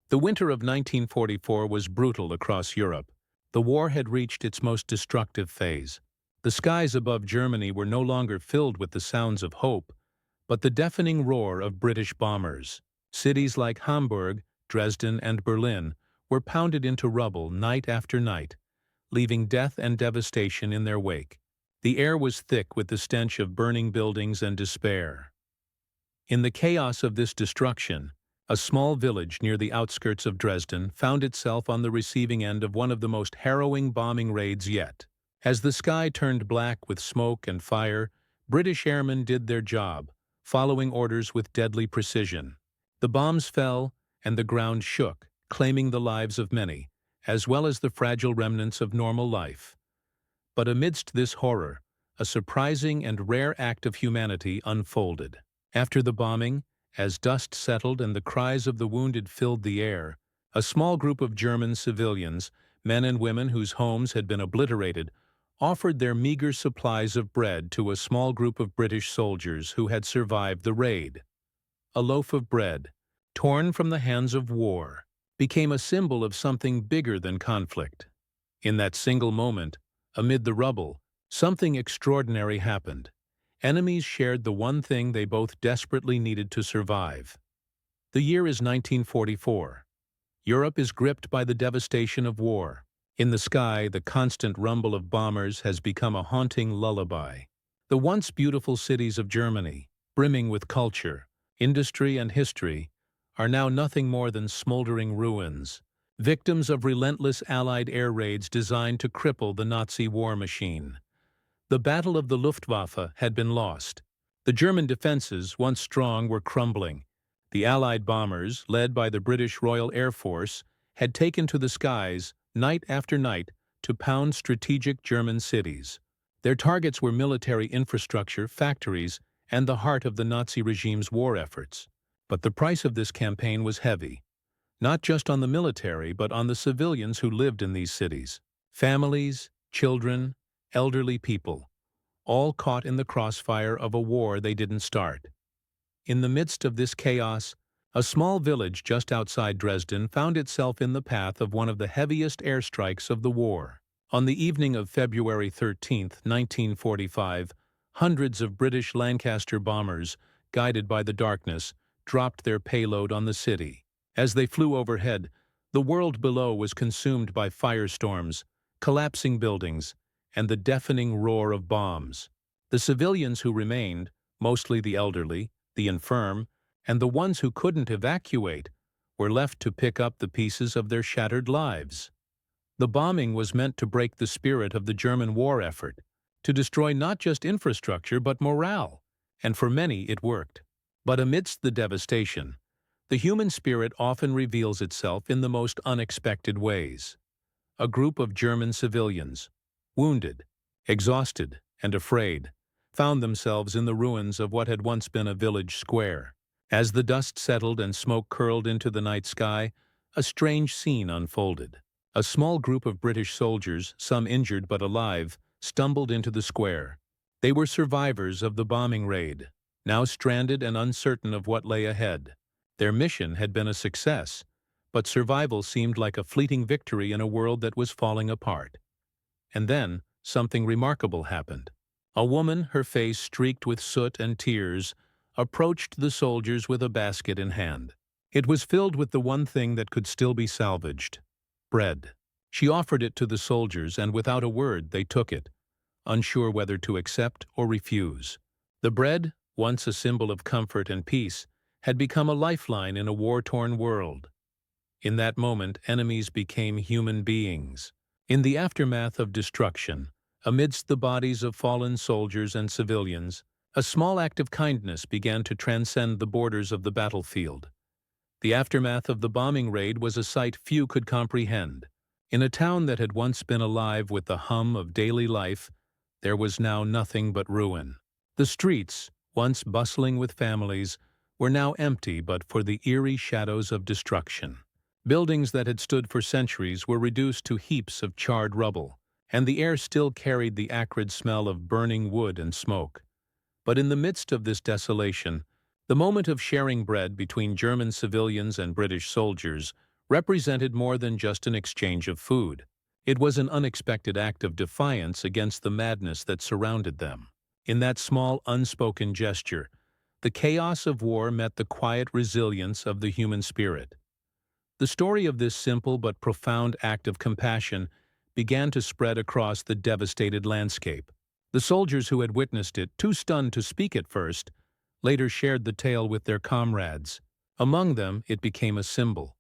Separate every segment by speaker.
Speaker 1: The winter of 1944 was brutal across Europe. The war had reached its most destructive phase. The skies above Germany were no longer filled with the sounds of hope, but the deafening roar of British bombers. Cities like Hamburg, Dresden, and Berlin were pounded into rubble night after night, leaving death and devastation in their wake. The air was thick with the stench of burning buildings and despair. In the chaos of this destruction, a small village near the outskirts of Dresden found itself on the receiving end of one of the most harrowing bombing raids yet. As the sky turned black with smoke and fire, British airmen did their job, following orders with deadly precision. The bombs fell, and the ground shook, claiming the lives of many, as well as the fragile remnants of normal life. But amidst this horror, a surprising and rare act of humanity unfolded. After the bombing, as dust settled and the cries of the wounded filled the air, a small group of German civilians, men and women whose homes had been obliterated, offered their meager supplies of bread to a small group of British soldiers who had survived the raid. A loaf of bread, torn from the hands of war, became a symbol of something bigger than conflict. In that single moment, amid the rubble, something extraordinary happened. Enemies shared the one thing they both desperately needed to survive. The year is 1944. Europe is gripped by the devastation of war. In the sky, the constant rumble of bombers has become a haunting lullaby. The once beautiful cities of Germany, brimming with culture, industry, and history, are now nothing more than smoldering ruins, victims of relentless Allied air raids designed to cripple the Nazi war machine. The Battle of the Luftwaffe had been lost. The German defenses, once strong, were crumbling. The Allied bombers, led by the British Royal Air Force, had taken to the skies, night after night, to pound strategic German cities. Their targets were military infrastructure, factories, and the heart of the Nazi regime's war efforts. But the price of this campaign was heavy, not just on the military, but on the civilians who lived in these cities. Families, children, elderly people, all caught in the crossfire of a war they didn't start. In the midst of this chaos, a small village just outside Dresden found itself in the path of one of the heaviest airstrikes of the war. On the evening of February 13, 1945, hundreds of British Lancaster bombers, guided by the darkness, dropped their payload on the city. As they flew overhead, the world below was consumed by firestorms, collapsing buildings, and the deafening roar of bombs. The civilians who remained, mostly the elderly, the infirm, and the ones who couldn't evacuate, were left to pick up the pieces of their shattered lives. The bombing was meant to break the spirit of the German war effort, to destroy not just infrastructure but morale, and for many it worked. But amidst the devastation, the human spirit often reveals itself in the most unexpected ways. A group of German civilians, wounded, exhausted, and afraid, found themselves in the ruins of what had once been a village square. As the dust settled and smoke curled into the night sky, a strange scene unfolded. A small group of British soldiers, some injured but alive, stumbled into the square. They were survivors of the bombing raid, now stranded and uncertain of what lay ahead. Their mission had been a success, but survival seemed like a fleeting victory in a world that was falling apart. And then, something remarkable happened. A woman, her face streaked with soot and tears, approached the soldiers with a basket in hand. It was filled with the one thing that could still be salvaged: bread. She offered it to the soldiers, and without a word they took it, unsure whether to accept or refuse. The bread, once a symbol of comfort and peace, had become a lifeline in a war-torn world. In that moment, enemies became human beings. In the aftermath of destruction, amidst the bodies of fallen soldiers and civilians, a small act of kindness began to transcend the borders of the battlefield. The aftermath of the bombing raid was a sight few could comprehend. In a town that had once been alive with the hum of daily life, there was now nothing but ruin. The streets, once bustling with families, were now empty but for the eerie shadows of destruction. Buildings that had stood for centuries were reduced to heaps of charred rubble, and the air still carried the acrid smell of burning wood and smoke. But in the midst of this desolation, the moment of sharing bread between German civilians and British soldiers represented more than just an exchange of food. It was an unexpected act of defiance against the madness that surrounded them. In that small, unspoken gesture, the chaos of war met the quiet resilience of the human spirit. The story of this simple but profound act of compassion began to spread across the devastated landscape. The soldiers who had witnessed it, too stunned to speak at first, later shared the tale with their comrades. Among them, it became a symbol,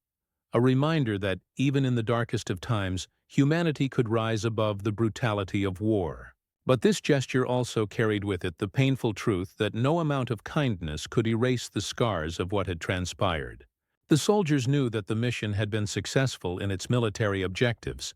Speaker 1: a reminder that, even in the darkest of times, humanity could rise above the brutality of war. But this gesture also carried with it the painful truth that no amount of kindness could erase the scars of what had transpired. The soldiers knew that the mission had been successful in its military objectives,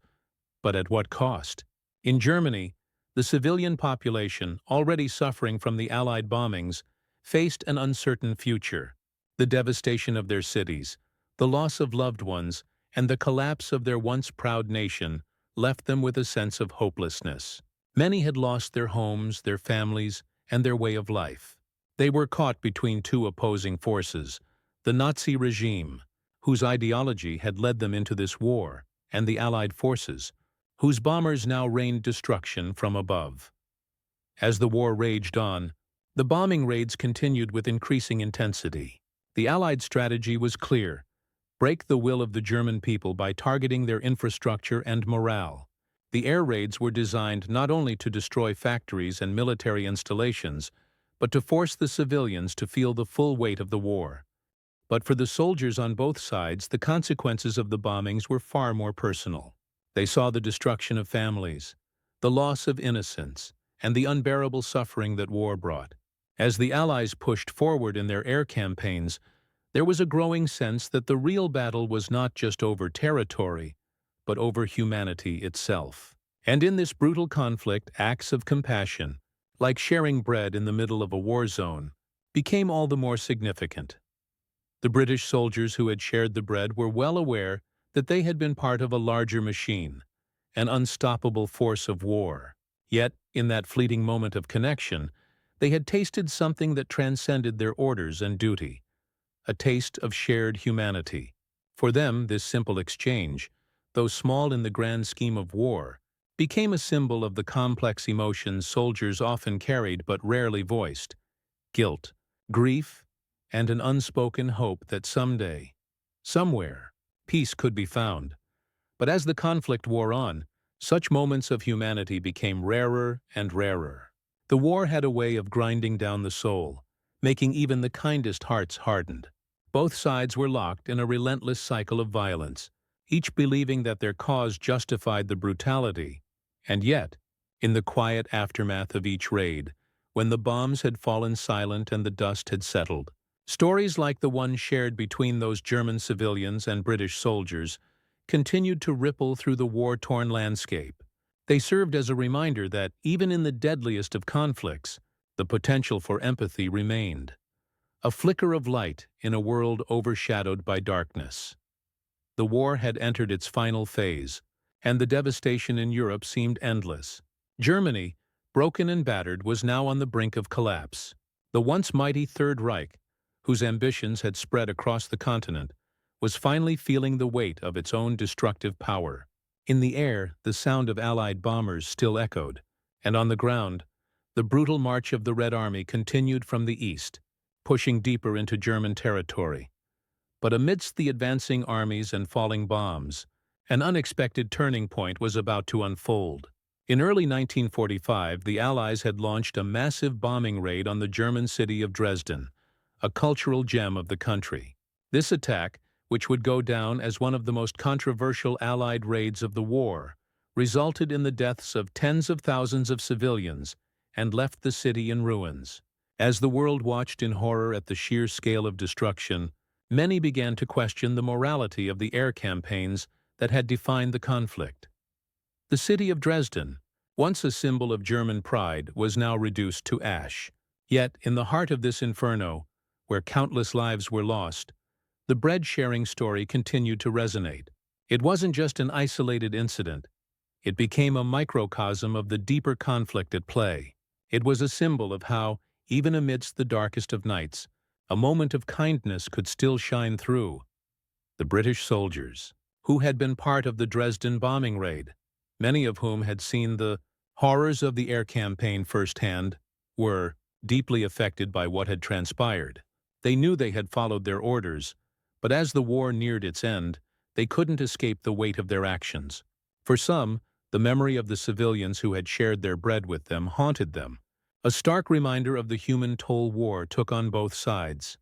Speaker 1: but at what cost? In Germany, the civilian population, already suffering from the Allied bombings, faced an uncertain future. The devastation of their cities, the loss of loved ones, and the collapse of their once proud nation left them with a sense of hopelessness. Many had lost their homes, their families, and their way of life. They were caught between two opposing forces: the Nazi regime, whose ideology had led them into this war, and the Allied forces, whose bombers now rained destruction from above. As the war raged on, the bombing raids continued with increasing intensity. The Allied strategy was clear: break the will of the German people by targeting their infrastructure and morale. The air raids were designed not only to destroy factories and military installations, but to force the civilians to feel the full weight of the war. But for the soldiers on both sides, the consequences of the bombings were far more personal. They saw the destruction of families, the loss of innocence, and the unbearable suffering that war brought. As the Allies pushed forward in their air campaigns, there was a growing sense that the real battle was not just over territory, but over humanity itself. And in this brutal conflict, acts of compassion, like sharing bread in the middle of a war zone, became all the more significant. The British soldiers who had shared the bread were well aware that they had been part of a larger machine, an unstoppable force of war. Yet, in that fleeting moment of connection, they had tasted something that transcended their orders and duty, a taste of shared humanity. For them, this simple exchange, though small in the grand scheme of war, became a symbol of the complex emotions soldiers often carried but rarely voiced: guilt, grief, and an unspoken hope that someday, somewhere, peace could be found. But as the conflict wore on, such moments of humanity became rarer and rarer. The war had a way of grinding down the soul, making even the kindest hearts hardened. Both sides were locked in a relentless cycle of violence, each believing that their cause justified the brutality. And yet, in the quiet aftermath of each raid, when the bombs had fallen silent and the dust had settled, stories like the one shared between those German civilians and British soldiers continued to ripple through the war-torn landscape. They served as a reminder that, even in the deadliest of conflicts, the potential for empathy remained, a flicker of light in a world overshadowed by darkness. The war had entered its final phase, and the devastation in Europe seemed endless. Germany, broken and battered, was now on the brink of collapse. The once mighty Third Reich, whose ambitions had spread across the continent, was finally feeling the weight of its own destructive power. In the air, the sound of Allied bombers still echoed, and on the ground, the brutal march of the Red Army continued from the east, pushing deeper into German territory. But amidst the advancing armies and falling bombs, an unexpected turning point was about to unfold. In early 1945, the Allies had launched a massive bombing raid on the German city of Dresden, a cultural gem of the country. This attack, which would go down as one of the most controversial Allied raids of the war, resulted in the deaths of tens of thousands of civilians and left the city in ruins. As the world watched in horror at the sheer scale of destruction, many began to question the morality of the air campaigns that had defined the conflict. The city of Dresden, once a symbol of German pride, was now reduced to ash. Yet, in the heart of this inferno, where countless lives were lost, the bread-sharing story continued to resonate. It wasn't just an isolated incident. It became a microcosm of the deeper conflict at play. It was a symbol of how, even amidst the darkest of nights, a moment of kindness could still shine through. the British soldiers, who had been part of the Dresden bombing raid, many of whom had seen the horrors of the air campaign firsthand, were deeply affected by what had transpired. They knew they had followed their orders, but as the war neared its end, they couldn't escape the weight of their actions. For some, the memory of the civilians who had shared their bread with them haunted them, a stark reminder of the human toll war took on both sides.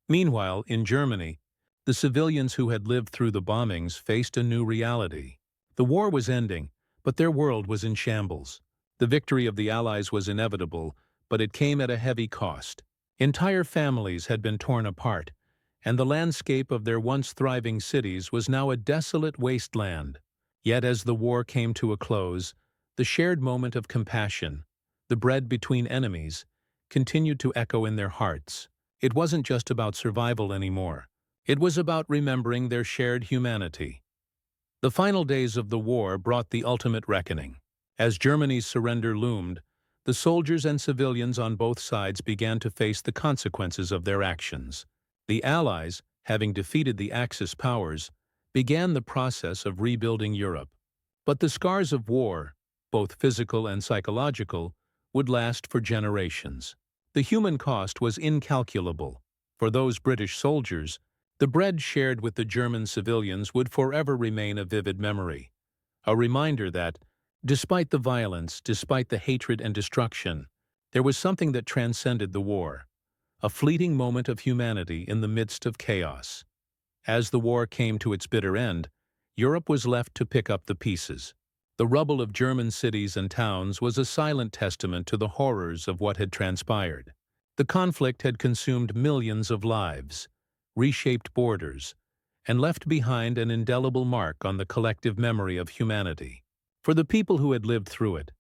Speaker 1: Meanwhile, in Germany, the civilians who had lived through the bombings faced a new reality. The war was ending, but their world was in shambles. The victory of the Allies was inevitable, but it came at a heavy cost. Entire families had been torn apart, and the landscape of their once thriving cities was now a desolate wasteland. Yet as the war came to a close, the shared moment of compassion, the bread between enemies, continued to echo in their hearts. It wasn't just about survival anymore. It was about remembering their shared humanity. The final days of the war brought the ultimate reckoning. As Germany's surrender loomed, the soldiers and civilians on both sides began to face the consequences of their actions. The Allies, having defeated the Axis powers, began the process of rebuilding Europe. But the scars of war, both physical and psychological, would last for generations. The human cost was incalculable. For those British soldiers, the bread shared with the German civilians would forever remain a vivid memory, a reminder that, despite the violence, despite the hatred and destruction, there was something that transcended the war, a fleeting moment of humanity in the midst of chaos. As the war came to its bitter end, Europe was left to pick up the pieces. The rubble of German cities and towns was a silent testament to the horrors of what had transpired. The conflict had consumed millions of lives, reshaped borders, and left behind an indelible mark on the collective memory of humanity. For the people who had lived through it,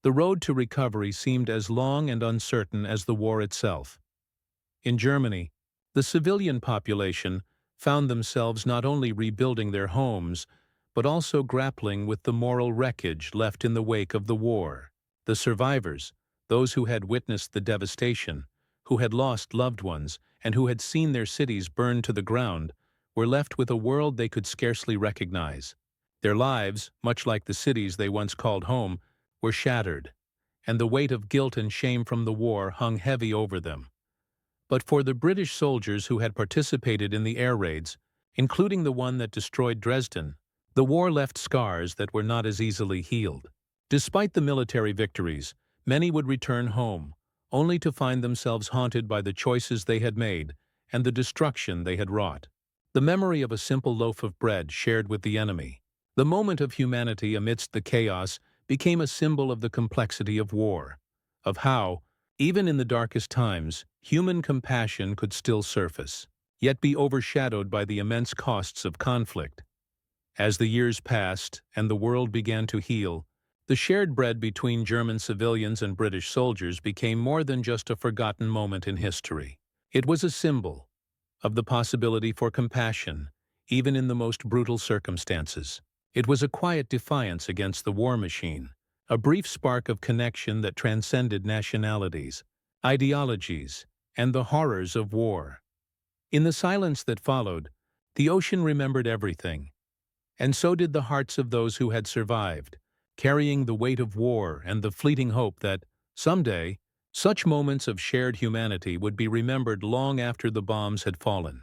Speaker 1: the road to recovery seemed as long and uncertain as the war itself. In Germany, the civilian population found themselves not only rebuilding their homes, but also grappling with the moral wreckage left in the wake of the war. The survivors, those who had witnessed the devastation, who had lost loved ones, and who had seen their cities burned to the ground, were left with a world they could scarcely recognize. Their lives, much like the cities they once called home, were shattered, and the weight of guilt and shame from the war hung heavy over them. But for the British soldiers who had participated in the air raids, including the one that destroyed Dresden, the war left scars that were not as easily healed. Despite the military victories, many would return home, only to find themselves haunted by the choices they had made and the destruction they had wrought. The memory of a simple loaf of bread shared with the enemy, the moment of humanity amidst the chaos, became a symbol of the complexity of war, of how, even in the darkest times, human compassion could still surface, yet be overshadowed by the immense costs of conflict. As the years passed and the world began to heal, the shared bread between German civilians and British soldiers became more than just a forgotten moment in history. It was a symbol of the possibility for compassion, even in the most brutal circumstances. It was a quiet defiance against the war machine, a brief spark of connection that transcended nationalities, ideologies, and the horrors of war. In the silence that followed, the ocean remembered everything, and so did the hearts of those who had survived, carrying the weight of war and the fleeting hope that, someday, such moments of shared humanity would be remembered long after the bombs had fallen.